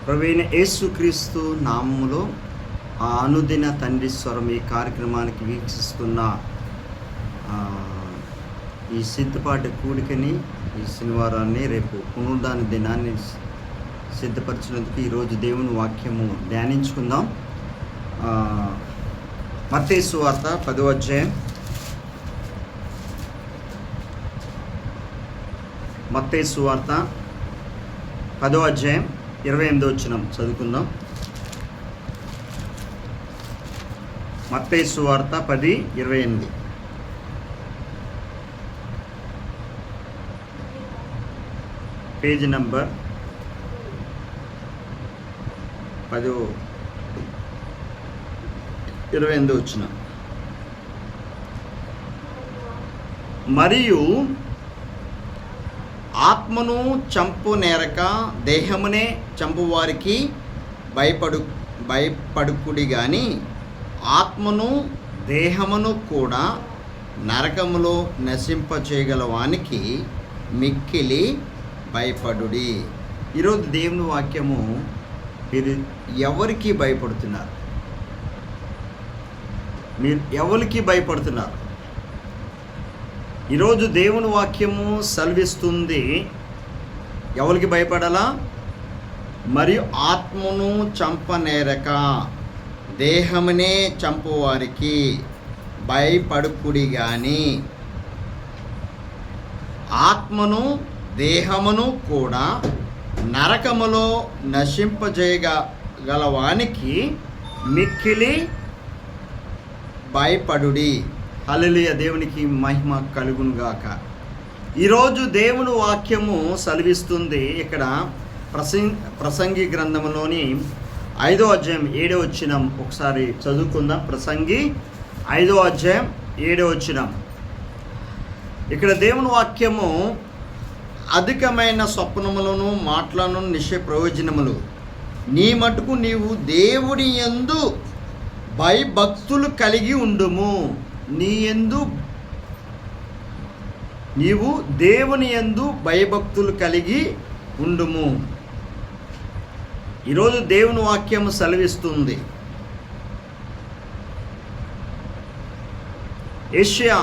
ప్రభువైన యేసుక్రీస్తు నామములో అనుదిన తండ్రి స్వరం ఈ కార్యక్రమానికి వీక్షిస్తున్న ఈ సిద్ధపాటి కూడికని, ఈ శనివారాన్ని, రేపు పునరుద్ధాన దినాన్ని సిద్ధపరిచినందుకు ఈరోజు దేవుని వాక్యము ధ్యానించుకుందాం. మత్తయి సువార్త 10వ అధ్యాయం. మత్తయి సువార్త 10వ అధ్యాయం 28వ వచనం చదువుకుందాం. మత్తయి సువార్త 10:28. పేజ్ నంబర్ 28వ వచనం. మరియు ఆత్మను చంపు నేరక దేహమునే చంపువారికి భయపడుకుడి గాని ఆత్మను దేహమును కూడా నరకములో నశింపచేయగల వానికి మిక్కిలి భయపడుడి. ఈరోజు దేవుని వాక్యము, మీరు ఎవరికి భయపడుతున్నారు? మీరు ఎవరికి భయపడుతున్నారు? ఈరోజు దేవుని వాక్యము సెలవిస్తుంది, ఎవరికి భయపడాలా? మరియు ఆత్మను చంపనేరక దేహమునే చంపువారికి భయపడుకుడి గాని ఆత్మను దేహమును కూడా నరకములో నశింపజేయగలవానికి మిక్కిలి భయపడుడి. హల్లెలూయా. దేవునికి మహిమ కలుగును గాక. ఈరోజు దేవుని వాక్యము సెలవిస్తుంది ఇక్కడ ప్రసంగి గ్రంథంలోని 5వ అధ్యాయం 7వ వచనం ఒకసారి చదువుకుందాం. ప్రసంగి 5వ అధ్యాయం 7వ వచనం. ఇక్కడ దేవుని వాక్యము, అధికమైన స్వప్నములను మాటలను నిశ్చయ ప్రయోజనములు నీ మటుకు నీవు దేవుని యందు భయభక్తులు కలిగి ఉండుము. నీవు దేవుని యందు భయభక్తులు కలిగి ఉండుము. ఈరోజు దేవుని వాక్యము సెలవిస్తుంది. యెషయా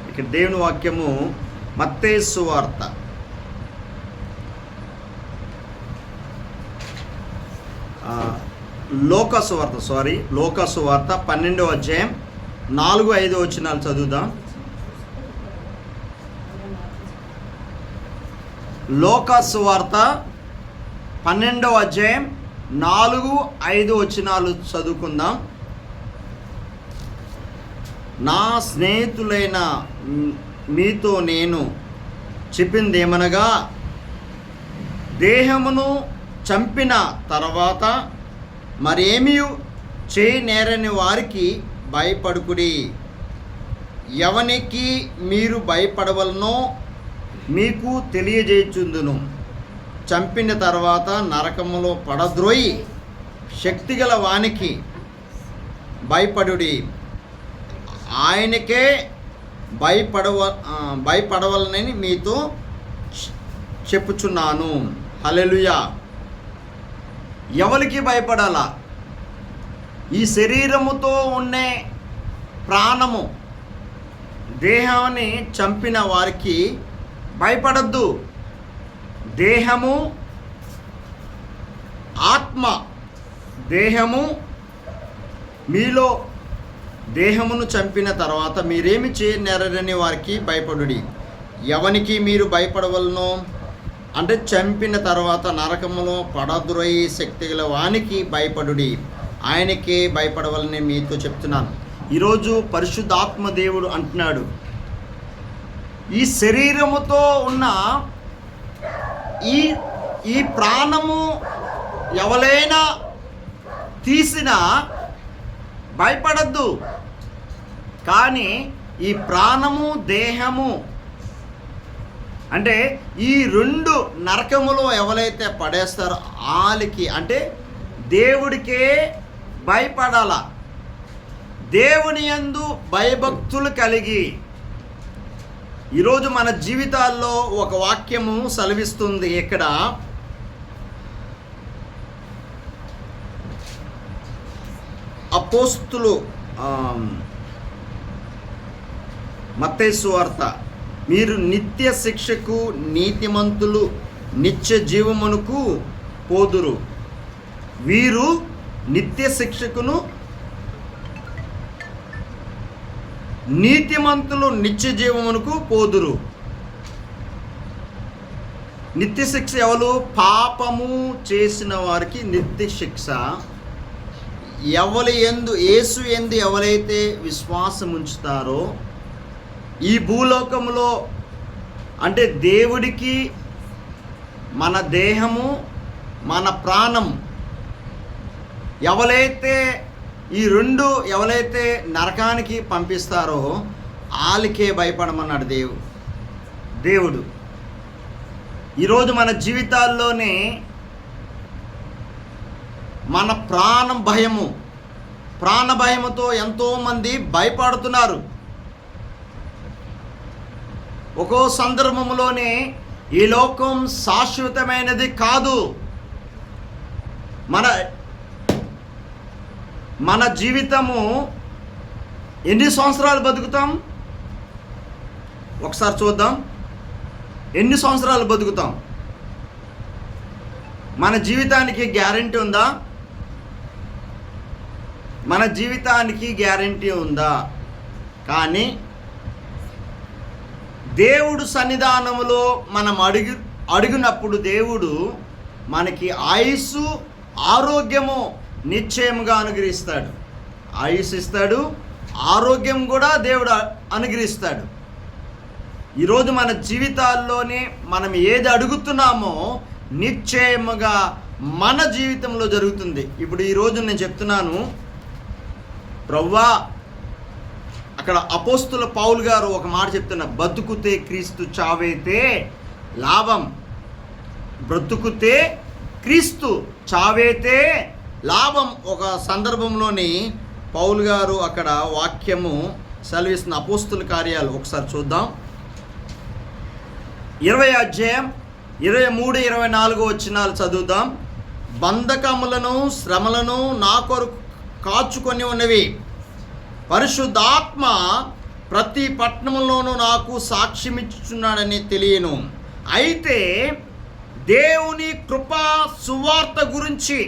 ఇక్కడ దేవుని వాక్యము మత్తయి సువార్త లోక సువార్త 12వ అధ్యాయం 4-5 వచనాలు చదువుదాం. లోక సువార్త 12వ అధ్యాయం 4-5 వచనాలు చదువుకుందాం. నా స్నేహితులైన మీతో నేను చెప్పిందేమనగా, దేహమును చంపిన తర్వాత మరేమీ చేయనేరని వారికి భయపడుకుడి. ఎవనికి మీరు భయపడవలనో మీకు తెలియజేయుచుందును. చంపిన తర్వాత నరకములో పడద్రోయి శక్తిగల వానికి భయపడుడి. ఆయనకే భయపడవలనని మీతో చెప్పుచున్నాను. హల్లెలూయా. ఎవరికి భయపడాలా? ఈ శరీరముతో ఉండే ప్రాణము, దేహాన్ని చంపిన వారికి భయపడద్దు. దేహము, ఆత్మ, దేహము మీలో దేహమును చంపిన తర్వాత మీరేమి చేయనేరని వారికి భయపడుడి. ఎవనికి మీరు భయపడవలనో అంటే చంపిన తర్వాత నరకములో పడద్రోయి శక్తిగల వానికి భయపడుడి. ఆయనకే భయపడవలని మీతో చెప్తున్నాను. ఈరోజు పరిశుద్ధాత్మ దేవుడు అంటున్నాడు, ఈ శరీరముతో ఉన్న ఈ ప్రాణము ఎవరైనా తీసినా భయపడద్దు. కానీ ఈ ప్రాణము, దేహము అంటే ఈ రెండు నరకములో ఎవరైతే పడేస్తారో వాళ్ళకి, అంటే దేవుడికే భయపడాల. దేవుని యందు భయభక్తులు కలిగి ఈరోజు మన జీవితాల్లో ఒక వాక్యము సెలవిస్తుంది. ఇక్కడ అపోస్తులు మత్తయి సువార్త, మీరు నిత్య శిక్షకు నీతిమంతులు నిత్య జీవమునకు పోదురు. వీరు నిత్య శిక్షకును నీతిమంతులు నిత్య జీవమునకు పోదురు. నిత్య శిక్ష ఎవరు? పాపము చేసిన వారికి నిత్య శిక్ష. యేసు యందు ఎవరైతే విశ్వాసం ఉంచుతారో, ఈ భూలోకంలో అంటే దేవుడికి మన దేహము మన ప్రాణం ఈ రెండు ఎవరైతే నరకానికి పంపిస్తారో వాళ్ళకే భయపడమన్నాడు దేవుడు. ఈరోజు మన జీవితాల్లోనే మన ప్రాణ భయముతో ఎంతోమంది భయపడుతున్నారు. ఒక్కో సందర్భంలోనే ఈ లోకం శాశ్వతమైనది కాదు. మన జీవితము ఎన్ని సంవత్సరాలు బతుకుతాం ఒకసారి చూద్దాం. ఎన్ని సంవత్సరాలు బతుకుతాం? మన జీవితానికి గ్యారెంటీ ఉందా? మన జీవితానికి గ్యారెంటీ ఉందా? కానీ దేవుడు సన్నిధానములో మనం అడిగినప్పుడు దేవుడు మనకి ఆయుస్సు ఆరోగ్యము నిశ్చయముగా అనుగ్రహిస్తాడు. ఆయుష్ ఇస్తాడు, ఆరోగ్యం కూడా దేవుడు అనుగ్రహిస్తాడు. ఈరోజు మన జీవితాల్లోనే మనం ఏది అడుగుతున్నామో నిశ్చయముగా మన జీవితంలో జరుగుతుంది. ఇప్పుడు ఈరోజు నేను చెప్తున్నాను, ప్రభువా, అక్కడ అపోస్తుల పౌలు గారు ఒక మాట చెప్తున్నారు, బతుకుతే క్రీస్తు, చావైతే లాభం. బ్రతుకుతే క్రీస్తు, చావైతే లాభం. ఒక సందర్భంలోని పౌలు గారు అక్కడ వాక్యము సెలవిస్తున్న అపోస్తుల కార్యాలు ఒకసారి చూద్దాం. 20 అధ్యాయం 23-24 వచనాలు చదువుదాం. బంధకములను శ్రమలను నా కొరకు కాచుకొని ఉన్నవి. పరిశుద్ధాత్మ ప్రతి పట్టణంలోనూ నాకు సాక్ష్యమిచ్చుచున్నాడని తెలియను. అయితే దేవుని కృపా సువార్త గురించి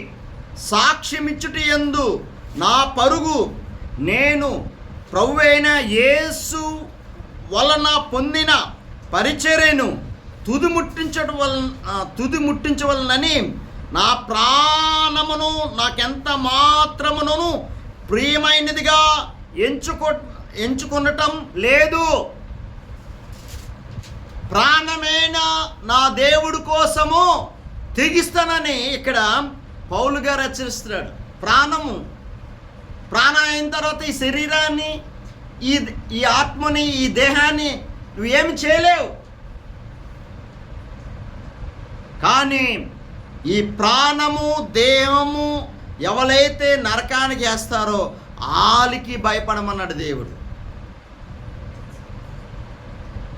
సాక్ష్యమిచ్చుట యందు నా పరుగు నేను ప్రభువైన యేసు వలన పొందిన పరిచర్యను తుది ముట్టించవలనని నా ప్రాణమును నాకెంత మాత్రమును ప్రియమైనదిగా ఎంచుకొనటం లేదు. ప్రాణమైన నా దేవుడి కోసము తెగిస్తానని ఇక్కడ పౌలు గారు హెచ్చరిస్తున్నాడు. ప్రాణం అయిన తర్వాత ఈ శరీరాన్ని, ఈ ఆత్మని, ఈ దేహాన్ని నువ్వేమి చేయలేవు. కానీ ఈ ప్రాణము దేహము ఎవరైతే నరకానికి వేస్తారో వాళ్ళకి భయపడమన్నాడు దేవుడు.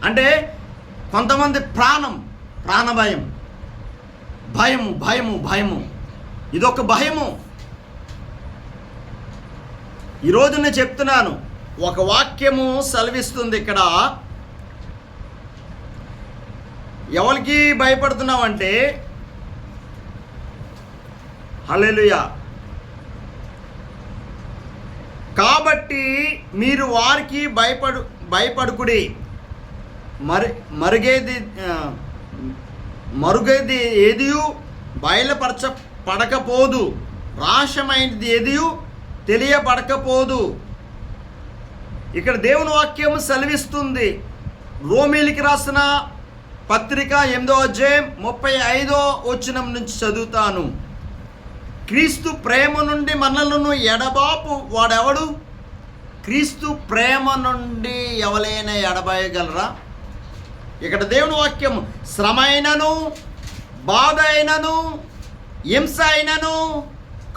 అంటే కొంతమంది ప్రాణ భయము ఇదొక భయము. ఈరోజు నేను చెప్తున్నాను, ఒక వాక్యము సెలవిస్తుంది ఇక్కడ. ఎవరికి భయపడుతున్నావంటే, హల్లెలూయా, కాబట్టి మీరు వారికి భయపడుకుడి. మరుగేది ఏదియు బయలుపరచపడకపోదు, రహస్యమైనది ఏదియు తెలియబడకపోదు. ఇక్కడ దేవుని వాక్యం సెలవిస్తుంది. రోమీలికి రాసిన పత్రిక 8వ అధ్యాయం 35వ వచనం నుంచి చదువుతాను. క్రీస్తు ప్రేమ నుండి మనలను ఎడబాపు వాడెవడు? క్రీస్తు ప్రేమ నుండి ఎవరైనా ఎడబాయగలరా? ఇక్కడ దేవుని వాక్యం, శ్రమ అయినను, బాధ అయినను, హింస అయినను,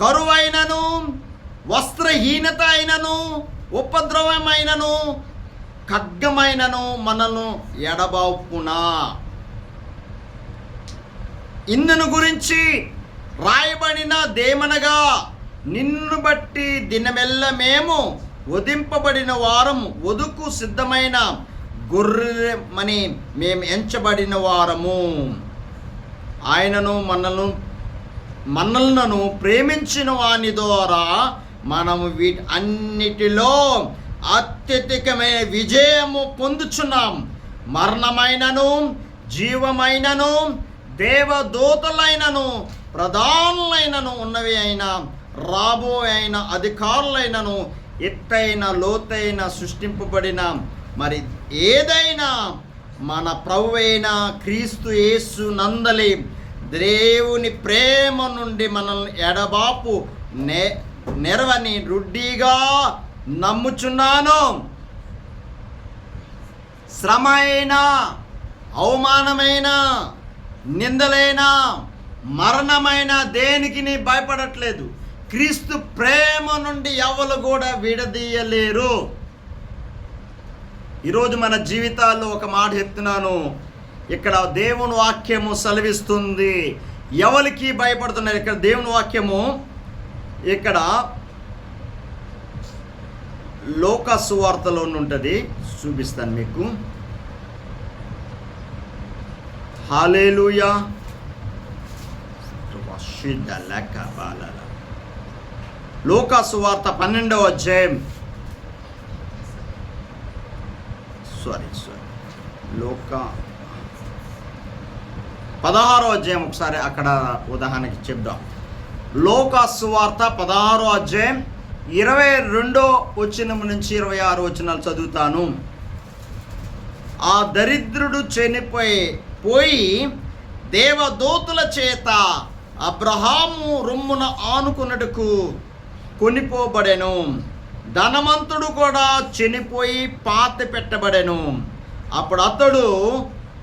కరువైనను, వస్త్రహీనత అయినను, ఉపద్రవమైనను ఖడ్గమైనను మనను ఎడబాపునా. ఇందును గురించి రాయబడిన దేమనగా, నిన్ను బట్టి దినమెల్ల మేము వధింపబడిన వారము, వధుకు సిద్ధమైన గొర్రెమని మేము ఎంచబడిన వారము. ఆయనను మనలను ప్రేమించిన వాని ద్వారా మనము వీటి అన్నిటిలో అత్యధికమైన విజయము పొందుచున్నాం. మరణమైనను, జీవమైనను, దేవదూతలైనను, ప్రధానులైనను, ఉన్నవి అయినా, రాబో అయిన అధికారులైనను, ఎత్తైన లోతైన సృష్టింపబడిన మరి ఏదైనా మన ప్రభువైన క్రీస్తు యేసు నందలి దేవుని ప్రేమ నుండి మనల్ని ఎడబాపు నెరవని రుడ్డిగా నమ్ముచున్నాను. శ్రమ అయినా, అవమానమైన, నిందలైన, మరణమైన దేనికి భయపడట్లేదు. క్రీస్తు ప్రేమ నుండి ఎవరు కూడా విడదీయలేరు. ఈరోజు మన జీవితాల్లో ఒక మాట చెప్తున్నాను, ఇక్కడ దేవుని వాక్యము సెలవిస్తుంది. ఎవరికి భయపడుతున్నారు? ఇక్కడ దేవుని వాక్యము ఇక్కడ లోకా సువార్తలో ఉంటుంది, చూపిస్తాను మీకు. హల్లెలూయా. లోకా సువార్త 12వ అధ్యాయం, లోకా 16వ అధ్యాయం. ఒకసారి అక్కడ ఉదాహరణకి చెప్దాం. లోకా సువార్త 16వ అధ్యాయం 22వ వచనం నుంచి 26వ వచనాలు చదువుతాను. ఆ దరిద్రుడు చనిపోయి దేవదూతల చేత అబ్రహాము రొమ్మున ఆనుకున్నట్టుకు కొనిపోబడెను. ధనవంతుడు కూడా చనిపోయి పాతి పెట్టబడెను. అప్పుడు అతడు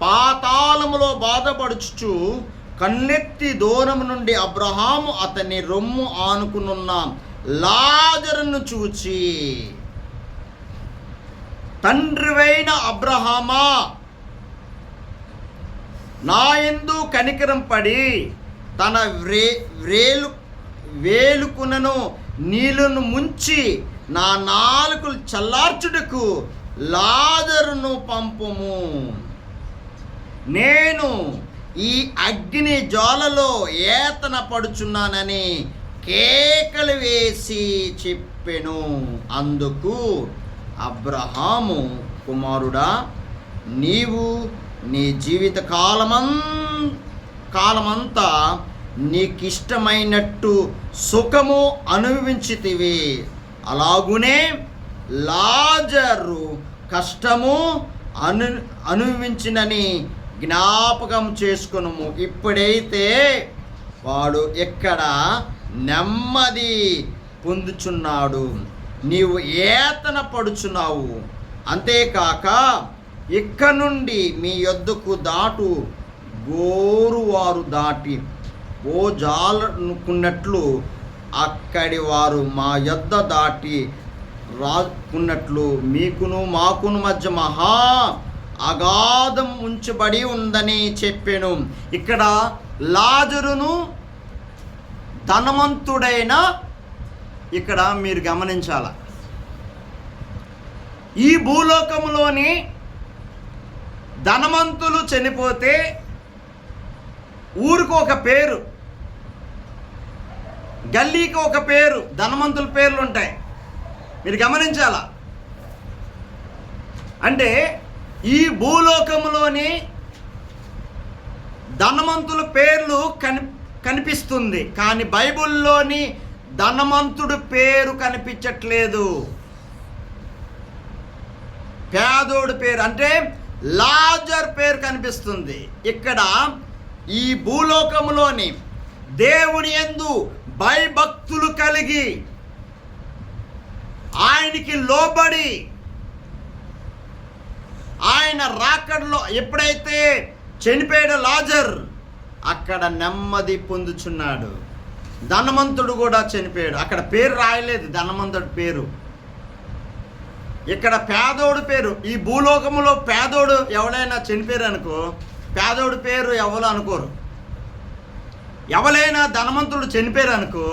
పాతాళములో బాధపడుచు కన్నెత్తి దూరం నుండి అబ్రహాము అతని రొమ్ము ఆనుకునున్న లాజరును చూచి, తండ్రివైన అబ్రహామా, నా యందు కనికరం పడి తన వేలుకునను నీళ్లను ముంచి నా నాలుకలు చల్లార్చుటకు లాజరును పంపుము. నేను ఈ అగ్ని జ్వాలలో ఏతన పడుచున్నానని కేకలు వేసి చెప్పెను. అందుకు అబ్రహాము, కుమారుడా, నీవు నీ జీవిత కాలమంతా నీకిష్టమైనట్టు సుఖము అనుభవించితివి. అలాగునే లాజరు కష్టము అనుభవించినని జ్ఞాపకం చేసుకును. ఇప్పుడైతే వాడు ఎక్కడ నెమ్మది పొందుచున్నాడు, నీవు ఏతన పడుచున్నావు. అంతేకాక ఇక్కడ నుండి మీ యొద్దకు దాటు గోరువారు దాటి ఓ జాలనుకున్నట్లు అక్కడి వారు మా యొద్ద దాటి రాకున్నట్లు మీకును మాకును మధ్య మహా అగాధం ఉంచబడి ఉందని చెప్పాను. ఇక్కడ లాజరును ధనవంతుడైన, ఇక్కడ మీరు గమనించాల, ఈ భూలోకంలోని ధనవంతులు చనిపోతే ఊరికి ఒక పేరు, గల్లీకి ఒక పేరు, ధనవంతుల పేర్లు ఉంటాయి. మీరు గమనించాల. అంటే ఈ భూలోకంలోని ధనవంతుల పేర్లు కనిపిస్తుంది, కానీ బైబిల్లోని ధనవంతుడు పేరు కనిపించట్లేదు. పేదోడు పేరు అంటే లాజర్ పేరు కనిపిస్తుంది. ఇక్కడ ఈ భూలోకంలోని దేవుని యందు భయభక్తులు కలిగి ఆయనకి లోబడి ఆయన రాకడలో ఎప్పుడైతే చనిపోయాడో లాజర్, అక్కడ నెమ్మది పొందుచున్నాడు. ధనవంతుడు కూడా చనిపోయాడు, అక్కడ పేరు రాయలేదు ధనవంతుడి పేరు. ఇక్కడ పేదోడు పేరు, ఈ భూలోకములో పేదోడు ఎవరైనా చనిపోయారు అనుకో, పేదోడు పేరు ఎవరు అనుకోరు. ఎవరైనా ధనవంతుడు చనిపోయారు అనుకో,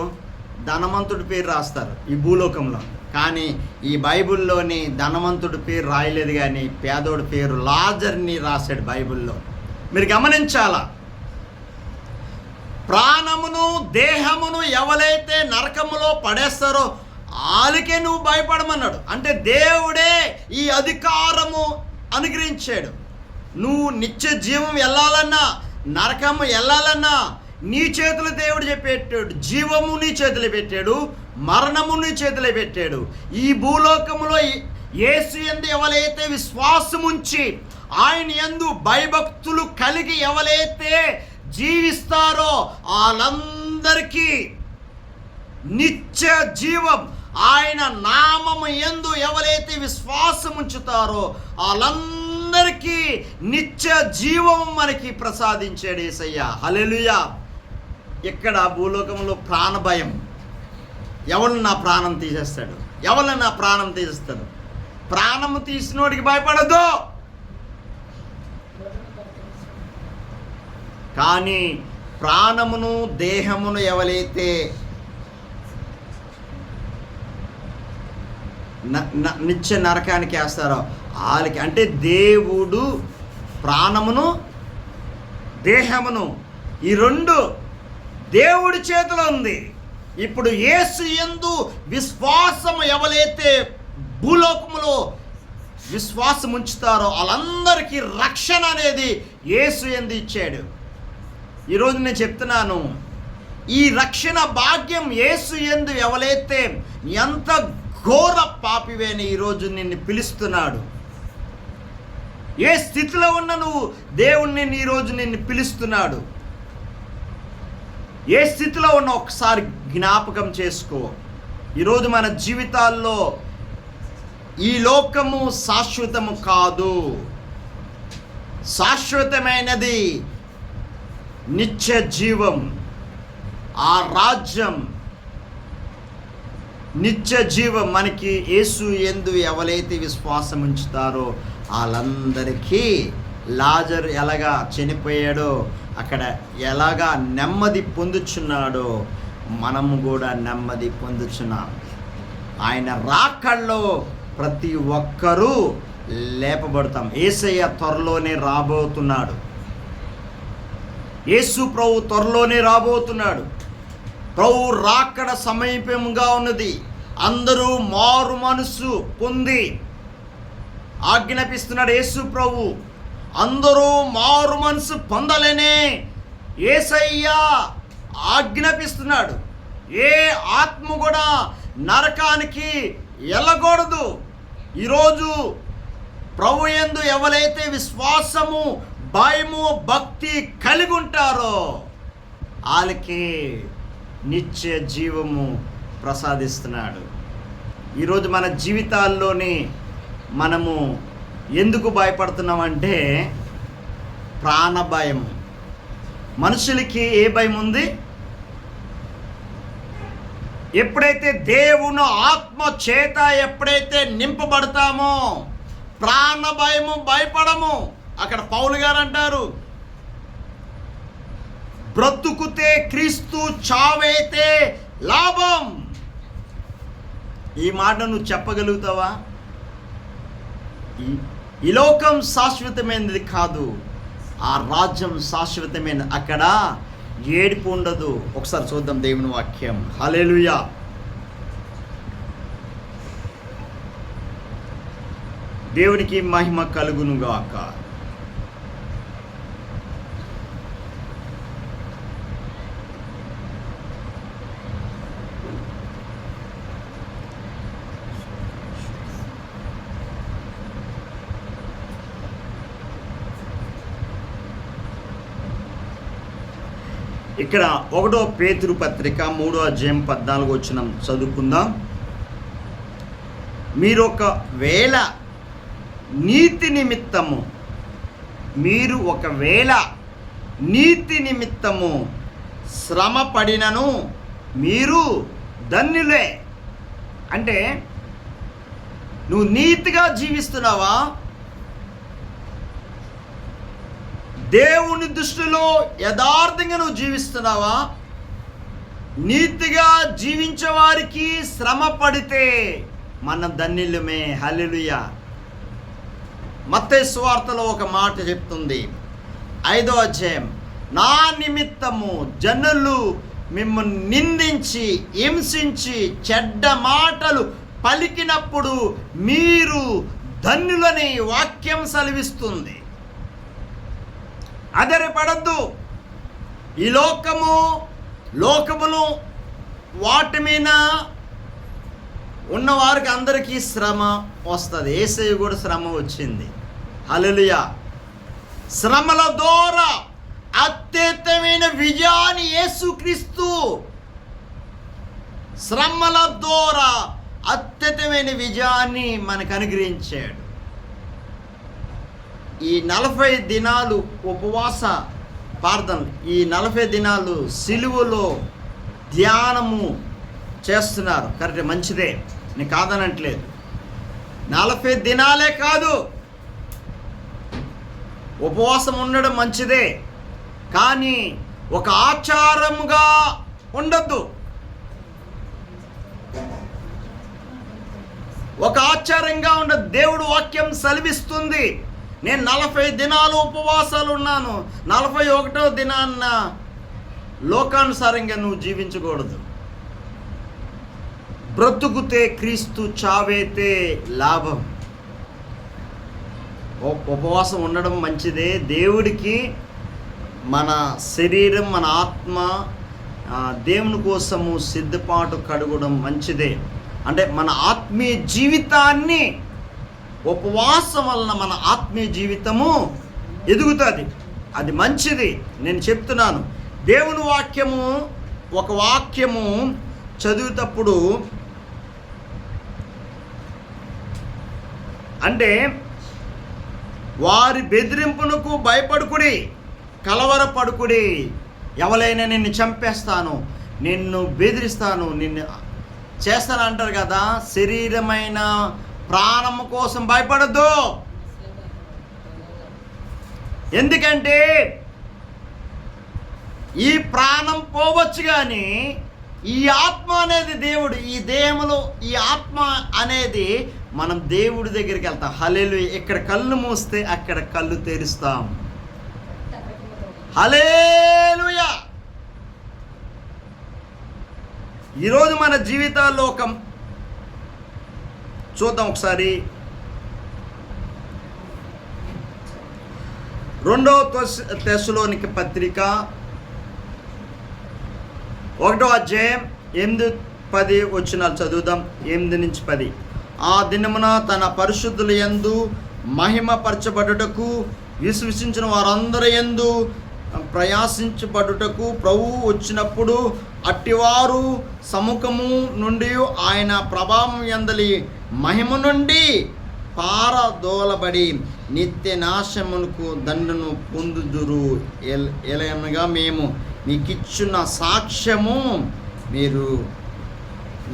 ధనవంతుడి పేరు రాస్తారు ఈ భూలోకంలో. కానీ ఈ బైబిల్లోని ధనవంతుడి పేరు రాయలేదు, కానీ పేదోడి పేరు లాజర్ని రాశాడు బైబిల్లో. మీరు గమనించాలా, ప్రాణమును దేహమును ఎవరైతే నరకములో పడేస్తారో వాళ్ళకే నువ్వు భయపడమన్నాడు. అంటే దేవుడే ఈ అధికారము అనుగ్రహించాడు. నువ్వు నిత్య జీవం వెళ్ళాలన్నా, నరకము వెళ్ళాలన్నా నీ చేతులు దేవుడు చెప్పేటాడు. జీవము నీ చేతులు పెట్టాడు, మరణము నీ చేతులు పెట్టాడు. ఈ భూలోకములో యేసు యందు ఎవరైతే విశ్వాసముంచి ఆయన యందు భయభక్తులు కలిగి ఎవరైతే జీవిస్తారో వాళ్ళందరికీ నిత్య జీవం, ఆయన నామము యందు ఎవరైతే విశ్వాసం ఉంచుతారో వాళ్ళందరికీ నిత్య జీవం మనకి ప్రసాదించాడు యేసయ్య. హల్లెలూయా. ఇక్కడ భూలోకంలో ప్రాణ భయం, ఎవరు నా ప్రాణం తీసేస్తాడు, ఎవరు నా ప్రాణం తీసేస్తాడు. ప్రాణము తీసినోడికి భయపడద్దు, కానీ ప్రాణమును దేహమును ఎవరైతే నిత్య నరకానికి వేస్తారో వాళ్ళకి, అంటే దేవుడు ప్రాణమును దేహమును ఈ రెండు దేవుడి చేతిలో ఉంది. ఇప్పుడు యేసు యందు విశ్వాసము ఎవరైతే భూలోకములో విశ్వాసం ఉంచుతారో వాళ్ళందరికీ రక్షణ అనేది యేసు యందు ఇచ్చాడు. ఈరోజు నేను చెప్తున్నాను, ఈ రక్షణ భాగ్యం యేసు యందు ఎవరైతే, ఎంత ఘోర పాపివేని ఈరోజు నిన్ను పిలుస్తున్నాడు. ఏ స్థితిలో ఉన్న నువ్వు దేవుణ్ణి ఈరోజు నిన్ను పిలుస్తున్నాడు. ఏ స్థితిలో ఉన్న ఒకసారి జ్ఞాపకం చేసుకో. ఈరోజు మన జీవితాల్లో ఈ లోకము శాశ్వతము కాదు, శాశ్వతమైనది నిత్య జీవం. ఆ రాజ్యం నిత్య జీవం మనకి యేసు యందు ఎవరైతే విశ్వాసం ఉంచుతారో వాళ్ళందరికీ లాజరు ఎలాగా చనిపోయాడో, అక్కడ ఎలాగా నెమ్మది పొందుచున్నాడో మనము కూడా నెమ్మది పొందుచున్నాం. ఆయన రాకల్లో ప్రతి ఒక్కరూ లేపబడతాం. యేసయ్య త్వరలోనే రాబోతున్నాడు. యేసు ప్రభు త్వరలోనే రాబోతున్నాడు. ప్రభు రాకడ సమీపంగా ఉన్నది. అందరూ మారు మనసు పొంది ఆజ్ఞాపిస్తున్నాడు యేసు ప్రభు. అందరూ మారు మనసు పొందాలనే యేసయ్య ఆజ్ఞాపిస్తున్నాడు. ఏ ఆత్మ కూడా నరకానికి వెళ్ళకూడదు. ఈరోజు ప్రభు యందు ఎవరైతే విశ్వాసము, భయము, భక్తి కలిగి ఉంటారో వాళ్ళకి నిత్య జీవము ప్రసాదిస్తున్నాడు. ఈరోజు మన జీవితాల్లోని మనము ఎందుకు భయపడుతున్నామంటే ప్రాణ భయం. మనుషులకి ఏ భయం ఉంది? ఎప్పుడైతే దేవుని ఆత్మ చేత ఎప్పుడైతే నింపబడతామో ప్రాణ భయము, భయపడము. అక్కడ పౌలు గారు అంటారు, బ్రతుకుతే క్రీస్తు, చావైతే లాభం. ఈ మాట నువ్వు చెప్పగలుగుతావా? ఈ లోకం శాశ్వతమైనది కాదు, ఆ రాజ్యం శాశ్వతమైనది. అక్కడ ఏడుపు ఉండదు. ఒకసారి చూద్దాం దేవుని వాక్యం. హల్లెలూయా. దేవునికి మహిమ కలుగునుగాక. ఇక్కడ 1 పేతురు పత్రిక 3వ అధ్యాయం 14వ వచనం చదువుకుందాం. మీరు ఒకవేళ నీతి నిమిత్తము శ్రమ పడినను మీరు ధన్యులే. అంటే నువ్వు నీతిగా జీవిస్తున్నావా? దేవుని దృష్టిలో యథార్థంగా నువ్వు జీవిస్తున్నావా? నీతిగా జీవించే వారికి శ్రమ పడితే మనం ధన్యులమే. హల్లెలూయా. మత్తయి సువార్తలో ఒక మాట చెప్తుంది, 5వ అధ్యాయం, నా నిమిత్తము జనులు మిమ్మల్ని నిందించి హింసించి చెడ్డ మాటలు పలికినప్పుడు మీరు ధన్యులని వాక్యం సెలవిస్తుంది. అధైర్యపడద్దు. ఈ లోకములు వాటి మీద ఉన్నవారికి అందరికీ శ్రమ వస్తుంది. యేసయ్య కూడా శ్రమ వచ్చింది. హల్లెలూయా. శ్రమల ద్వారా అత్యుత్తమైన విజయాన్ని యేసుక్రీస్తు శ్రమల ద్వారా అత్యుత్తమైన విజయాన్ని మనకు అనుగ్రహించాడు. ఈ 40 దినాలు ఉపవాస ప్రార్థనలు, ఈ 40 దినాలు సిలువలో ధ్యానము చేస్తున్నారు. కరెక్ట్, మంచిదే, నేను కాదనట్లేదు. 40 దినాలే కాదు, ఉపవాసం ఉండడం మంచిదే, కానీ ఒక ఆచారముగా ఉండద్దు. ఒక ఆచారంగా ఉండదు. దేవుడు వాక్యం సెలవిస్తుంది, నేను 40 దినాలు ఉపవాసాలు ఉన్నాను, 41వ దినాన్న లోకానుసారంగా నువ్వు జీవించకూడదు. బ్రతుకుతే క్రీస్తు, చావైతే లాభం. ఉపవాసం ఉండడం మంచిదే. దేవుడికి మన శరీరం, మన ఆత్మ దేవుని కోసము సిద్ధపాటు కడగడం మంచిదే. అంటే మన ఆత్మీయ జీవితాన్ని, ఉపవాసం వలన మన ఆత్మీయ జీవితము ఎదుగుతుంది. అది మంచిది. నేను చెప్తున్నాను, దేవుని వాక్యము, ఒక వాక్యము చదివేటప్పుడు అంటే వారి బెదిరింపునకు భయపడుకుడి, కలవరపడుకుడి. ఎవరైనా నిన్ను చంపేస్తాను, నిన్ను బెదిరిస్తాను, నిన్ను చేస్తాను అంటారు కదా. శరీరమైన ప్రాణము కోసం భయపడద్దు. ఎందుకంటే ఈ ప్రాణం పోవచ్చు, కానీ ఈ ఆత్మ అనేది దేవుడు, ఈ దేహములో ఈ ఆత్మ అనేది మనం దేవుడి దగ్గరికి వెళ్తాం. హల్లెలూయా. ఇక్కడ కళ్ళు మూస్తే అక్కడ కళ్ళు తెరుస్తాం. హల్లెలూయా. ఈరోజు మన జీవితాల్లో ఒక చూద్దాం ఒకసారి. 2వ తెస్సలోనిక పత్రిక 1వ అధ్యాయం 8-10 వచనాలు చదువుదాం. 8-10. ఆ దినమున తన పరిశుద్ధుల యందు మహిమపరచబడుటకు విశ్వసించిన వారందరి యందు ప్రయాసించబడుటకు ప్రభువు వచ్చినప్పుడు అట్టివారు సముఖము నుండి ఆయన ప్రభావం యందలి మహిమ నుండి పారదోలబడి నిత్య నాశమునకు దండను పొందుదురు. ఎలయనగా మేము మీకిచ్చున్న సాక్ష్యము మీరు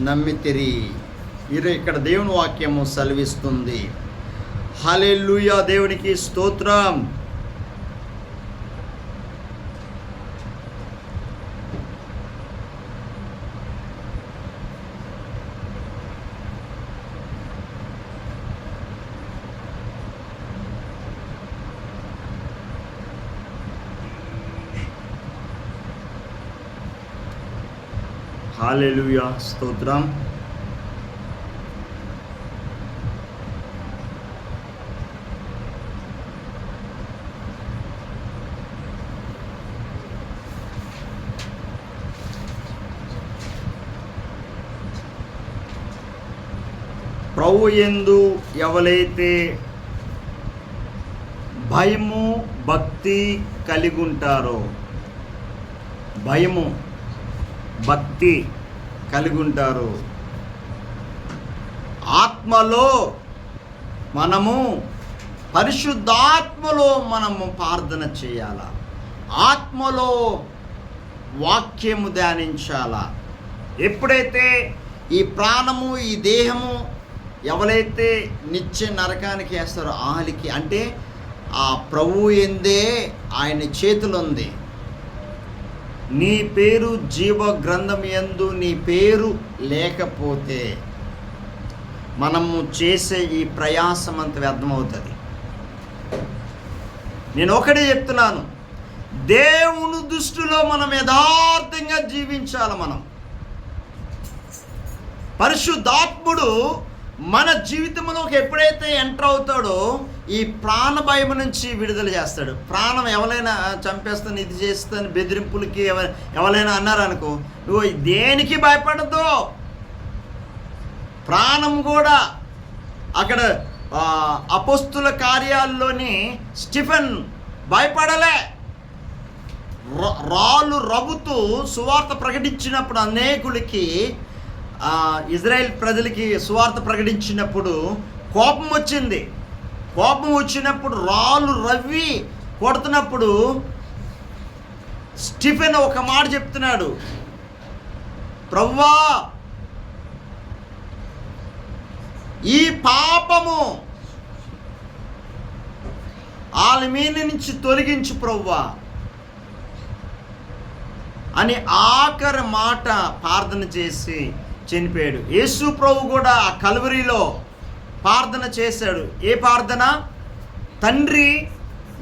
నమ్మితిరి. ఇక్కడ దేవుని వాక్యము సెలవిస్తుంది. హల్లెలూయా. దేవునికి స్తోత్రం. హల్లెలూయా. స్తోత్రం. ప్రభు యందు ఎవరైతే భయము భక్తి కలిగి ఉంటారో, భయము భక్తి కలిగి ఉంటారు, ఆత్మలో మనము పరిశుద్ధాత్మలో మనము ప్రార్థన చేయాల, ఆత్మలో వాక్యము ధ్యానించాల. ఎప్పుడైతే ఈ ప్రాణము, ఈ దేహము ఎవరైతే నిత్య నరకానికి వేస్తారో ఆలికి, అంటే ఆ ప్రభువు ఎందే ఆయన చేతులు ఉంది. నీ పేరు జీవ గ్రంథం యందు నీ పేరు లేకపోతే మనము చేసే ఈ ప్రయాసం అంత వ్యర్థమవుతుంది. నేను ఒకటే చెప్తున్నాను, దేవుని దృష్టిలో మనం యథార్థంగా జీవించాలి. మనం పరిశుద్ధాత్ముడు మన జీవితంలోకి ఎప్పుడైతే ఎంటర్ అవుతాడో ఈ ప్రాణ భయం నుంచి విడుదల చేస్తాడు. ప్రాణం ఎవరైనా చంపేస్తాను, ఇది చేస్తాను, బెదిరింపులకి ఎవరైనా అన్నారనుకో, నువ్వు దేనికి భయపడద్దు. ప్రాణం కూడా అక్కడ అపోస్తుల కార్యాల్లోని స్టిఫెన్ భయపడలే. రాళ్ళు రవ్వుతూ సువార్త ప్రకటించినప్పుడు అనేకులకి, ఇజ్రాయెల్ ప్రజలకి సువార్త ప్రకటించినప్పుడు కోపం వచ్చింది. కోపం వచ్చినప్పుడు రాళ్ళు రవ్వి కొడుతున్నప్పుడు స్టిఫెన్ ఒక మాట చెప్తున్నాడు, ప్రభువా ఈ పాపము వాళ్ళ మీద నుంచి తొలగించు ప్రభువా అని ఆఖరి మాట ప్రార్థన చేసి చనిపోయాడు. యేసు ప్రభు కూడా ఆ కల్వరిలో ప్రార్థన చేశాడు. ఏ ప్రార్థన? తండ్రి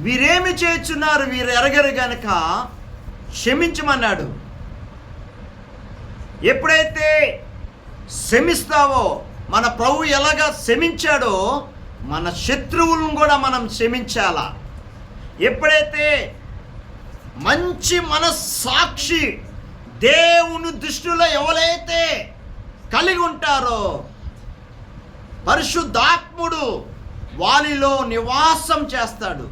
వీరేమి చేస్తున్నారు, వీరు ఎరగరు గనక క్షమించమన్నాడు. ఎప్పుడైతే క్షమిస్తావో, మన ప్రభు ఎలాగా క్షమించాడో మన శత్రువులను కూడా మనం క్షమించాలా. ఎప్పుడైతే మంచి మనస్సాక్షి దేవుని దృష్టిలో ఎవరైతే కలిగి ఉంటారో పరిశుద్ధాత్ముడు వారిలో నివాసం చేస్తాడు.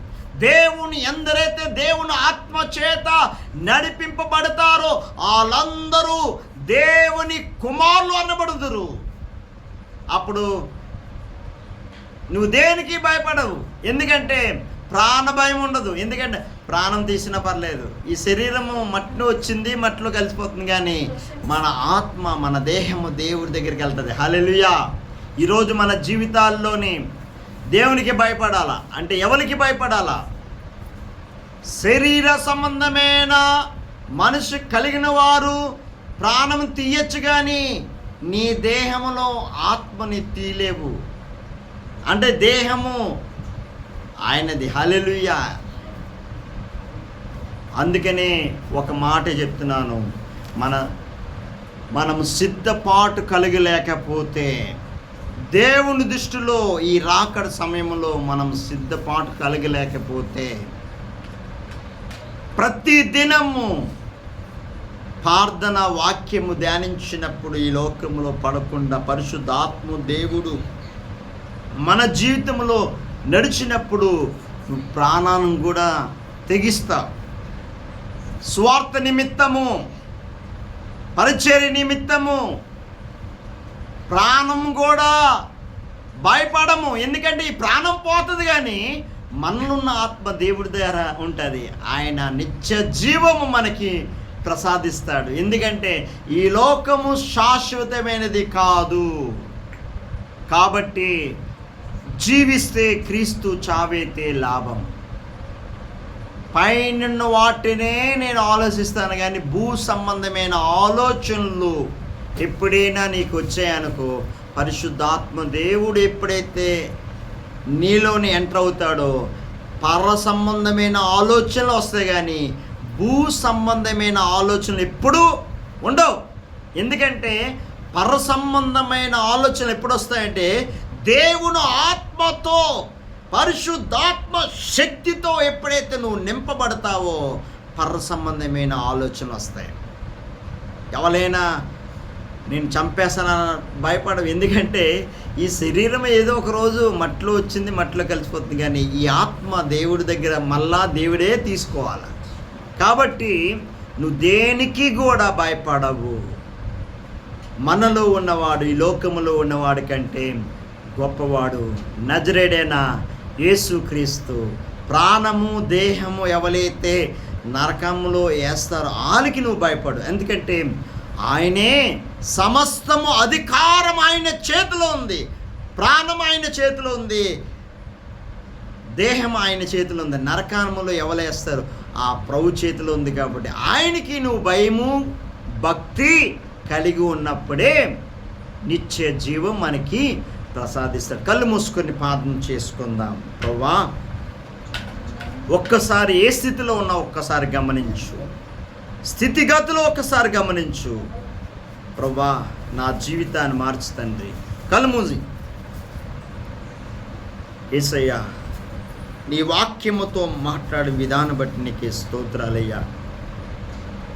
దేవుని ఎందరైతే దేవుని ఆత్మ చేత నడిపింపబడతారో వాళ్ళందరూ దేవుని కుమారులు అనబడుదురు. అప్పుడు నువ్వు దేనికి భయపడవు, ఎందుకంటే ప్రాణ భయం ఉండదు. ఎందుకంటే ప్రాణం తీసినా పర్లేదు, ఈ శరీరము మట్టిలో వచ్చింది, మట్టిలో కలిసిపోతుంది, కానీ మన ఆత్మ, మన దేహము దేవుడి దగ్గరికి వెళ్తుంది. హల్లెలూయా. ఈరోజు మన జీవితాల్లోని దేవునికి భయపడాలా అంటే ఎవరికి భయపడాలా? శరీర సంబంధమైన మనిషి కలిగిన వారు ప్రాణం తీయచ్చు, కానీ నీ దేహములో ఆత్మని తీయలేవు. అంటే దేహము ఆయనది. హల్లెలూయా. అందుకనే ఒక మాట చెప్తున్నాను, మనం సిద్ధపాటు కలిగలేకపోతే దేవుని దృష్టిలో ఈ రాకడ సమయంలో మనం సిద్ధపాటు కలిగలేకపోతే ప్రతి దినము ప్రార్థన వాక్యము ధ్యానించినప్పుడు ఈ లోకములో పడకుండా పరిశుద్ధాత్మ దేవుడు మన జీవితంలో నడిచినప్పుడు నువ్వు ప్రాణాలను కూడా తెగిస్తావు. స్వార్థ నిమిత్తము, పరిచర్య నిమిత్తము ప్రాణం కూడా భయపడము. ఎందుకంటే ఈ ప్రాణం పోతుంది, కానీ మనలున్న ఆత్మ దేవుడి దగ్గర ఉంటుంది. ఆయన నిత్య జీవము మనకి ప్రసాదిస్తాడు. ఎందుకంటే ఈ లోకము శాశ్వతమైనది కాదు. కాబట్టి జీవిస్తే క్రీస్తు, చావైతే లాభం. పైన వాటినే నేను ఆలోచిస్తాను, కానీ భూ సంబంధమైన ఆలోచనలు ఎప్పుడైనా నీకు వచ్చాయనుకో, పరిశుద్ధాత్మ దేవుడు ఎప్పుడైతే నీలోని ఎంటర్ అవుతాడో పర సంబంధమైన ఆలోచనలు వస్తాయి, కానీ భూ సంబంధమైన ఆలోచనలు ఎప్పుడూ ఉండవు. ఎందుకంటే పర సంబంధమైన ఆలోచనలు ఎప్పుడు వస్తాయంటే దేవుని ఆత్మతో, పరిశుద్ధాత్మ శక్తితో ఎప్పుడైతే నువ్వు నింపబడతావో పర సంబంధమైన ఆలోచనలు వస్తాయి. ఎవరైనా నేను చంపేస్తానని భయపడవు. ఎందుకంటే ఈ శరీరం ఏదో ఒక రోజు మట్టిలో వచ్చింది, మట్టిలో కలిసిపోతుంది, కానీ ఈ ఆత్మ దేవుడి దగ్గర మళ్ళా దేవుడే తీసుకోవాలి. కాబట్టి నువ్వు దేనికి కూడా భయపడవు. మనలో ఉన్నవాడు, ఈ లోకములో ఉన్నవాడి కంటే గొప్పవాడు నజరేయుడైన యేసుక్రీస్తు. ప్రాణము దేహము ఎవరైతే నరకములో వేస్తారో వాళ్ళకి నువ్వు భయపడు. ఎందుకంటే ఆయనే సమస్తము అధికారం ఆయన చేతిలో ఉంది. ప్రాణం ఆయన చేతిలో ఉంది, దేహం ఆయన చేతిలో ఉంది. నరకానములో ఎవలేస్తారు? ఆ ప్రభు చేతిలో ఉంది. కాబట్టి ఆయనకి నువ్వు భయము భక్తి కలిగి ఉన్నప్పుడే నిత్య జీవం మనకి ప్రసాదిస్తాడు. కళ్ళు మూసుకొని ప్రార్థన చేసుకుందాం. ప్రభువా, ఒక్కసారి ఏ స్థితిలో ఉన్నా ఒక్కసారి గమనించు, స్థితిగతులు ఒక్కసారి గమనించు. ప్రభువా, నా జీవితాన్ని మార్చు తండ్రి. కళ్ళు మూసి. యేసయ్యా, నీ వాక్యముతో మాట్లాడే విధానం బట్టి నీకే స్తోత్రాలయ్యా.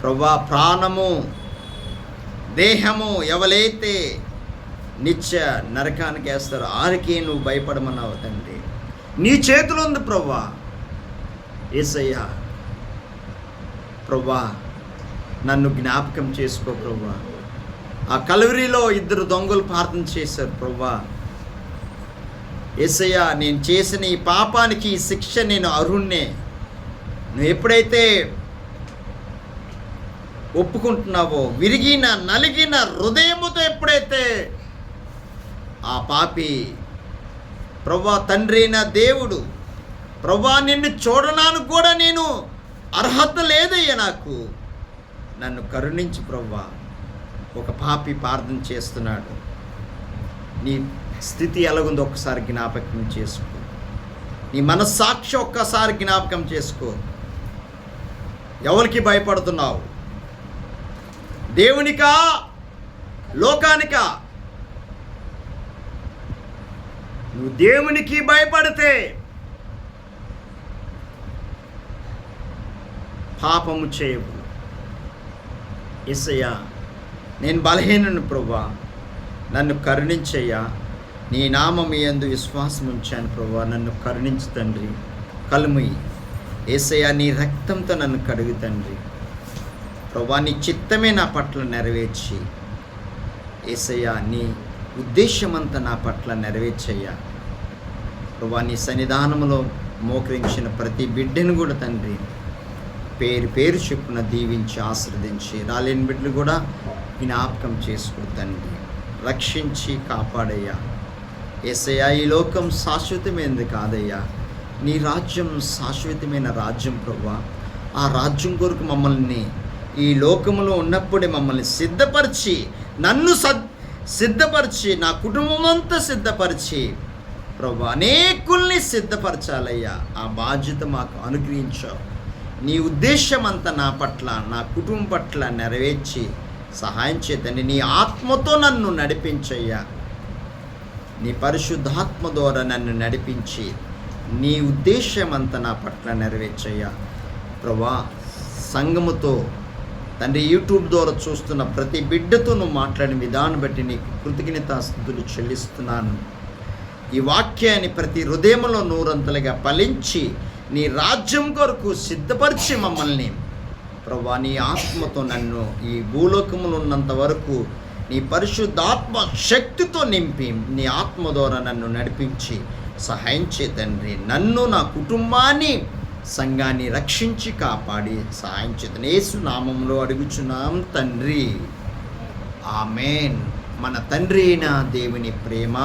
ప్రభువా, ప్రాణము దేహము ఎవరైతే నిత్య నరకానికి వేస్తారో ఆరికి నువ్వు భయపడమన్నావు తండ్రి. నీ చేతిలో ఉంది ప్రభువా. యేసయ్యా, ప్రభువా, నన్ను జ్ఞాపకం చేసుకో ప్రభువా. ఆ కల్వరిలో 2 దొంగలు ప్రార్థన చేశారు. ప్రభువా, యేసయ్యా, నేను చేసిన ఈ పాపానికి ఈ శిక్ష నేను అర్హుణ్ణే. నువ్వు ఎప్పుడైతే ఒప్పుకుంటున్నావో, విరిగిన నలిగిన హృదయముతో ఎప్పుడైతే ఆ పాపి ప్రభువా, తండ్రి నా దేవుడు, ప్రభువా, నిన్ను చూడడానికి కూడా నేను అర్హత లేదయ్యా, నాకు నన్ను కరుణించు ప్రభువా. ఒక పాపి ప్రార్థన చేస్తున్నాడు. నీ స్థితి ఎలాగుందో ఒక్కసారి జ్ఞాపకం చేసుకో. నీ మనస్సాక్షి ఒక్కసారి జ్ఞాపకం చేసుకో. ఎవరికి భయపడుతున్నావు? దేవునికా, లోకానికా? నువ్వు దేవునికి భయపడితే పాపము చేయవు. యేసయ్యా, నేను బలహీనుని ప్రభువా, నన్ను కరుణించయ్యా. నీ నామము యందు విశ్వాసం ఉంచాను ప్రభువా, నన్ను కరుణించు తండ్రి. కలుముయి యేసయ్యా, నీ రక్తంతో నన్ను కడుగు తండ్రి. ప్రభువా, నీ చిత్తమే నా పట్ల నెరవేర్చి యేసయ్యా, నీ ఉద్దేశమంతా నా పట్ల నెరవేర్చయ్యా. ప్రభువా, నీ సన్నిధానంలో మోకరించిన ప్రతి బిడ్డను కూడా తండ్రి పేరు పేరు చొప్పున దీవించి ఆశీర్వదించి, రాలేని బిడ్డలు కూడా జ్ఞాపకం చేసుకో తండ్రి. రక్షించి కాపాడయ్యా. యేసయ్యా, ఈ లోకం శాశ్వతమైనది కాదయ్యా, నీ రాజ్యం శాశ్వతమైన రాజ్యం ప్రభువా. ఆ రాజ్యం కొరకు మమ్మల్ని ఈ లోకంలో ఉన్నప్పుడే మమ్మల్ని సిద్ధపరిచి, నన్ను సిద్ధపరిచి, నా కుటుంబం అంతా సిద్ధపరిచి ప్రభువా, అనేకుల్ని సిద్ధపరచాలయ్యా. ఆ బాధ్యత మాకు అనుగ్రహించావు. నీ ఉద్దేశం అంతా నా పట్ల, నా కుటుంబం పట్ల నెరవేర్చి సహాయం చేతండి. నీ ఆత్మతో నన్ను నడిపించయ్యా. నీ పరిశుద్ధాత్మ ద్వారా నన్ను నడిపించి నీ ఉద్దేశం అంతా నా పట్ల నెరవేర్చయ్యా. ప్రభువా, సంఘముతో తండ్రి యూట్యూబ్ ద్వారా చూస్తున్న ప్రతి బిడ్డతో నువ్వు మాట్లాడిన విధానం బట్టి నీకు కృతజ్ఞతాస్తుతులు చెల్లిస్తున్నాను. ఈ వాక్యాన్ని ప్రతి హృదయంలో నూరంతలుగా ఫలించి నీ రాజ్యం కొరకు సిద్ధపరిచి మమ్మల్ని ప్రభువా, నీ ఆత్మతో నన్ను ఈ భూలోకములో ఉన్నంత వరకు నీ పరిశుద్ధాత్మ శక్తితో నింపి నీ ఆత్మ ద్వారా నన్ను నడిపించి సహాయం చే తండ్రి. నన్ను, నా కుటుంబాన్ని, సంఘాన్ని రక్షించి కాపాడి సహాయం చేత యేసు నామములో అడుగుచున్నాం తండ్రి. ఆమేన్. మన తండ్రి అయిన దేవుని ప్రేమ,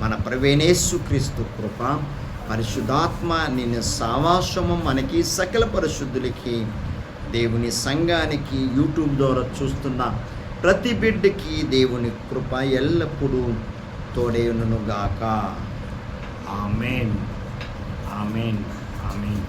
మన ప్రభువైన యేసుక్రీస్తు కృప, పరిశుద్ధాత్మ నిన్ను సావాసము మనకి సకల పరిశుద్ధులకి, దేవుని సంఘానికి, యూట్యూబ్ ద్వారా చూస్తున్న ప్రతి బిడ్డకి దేవుని కృప ఎల్లప్పుడూ తోడేయునుగాక. ఆమేన్, ఆమేన్, ఆమేన్.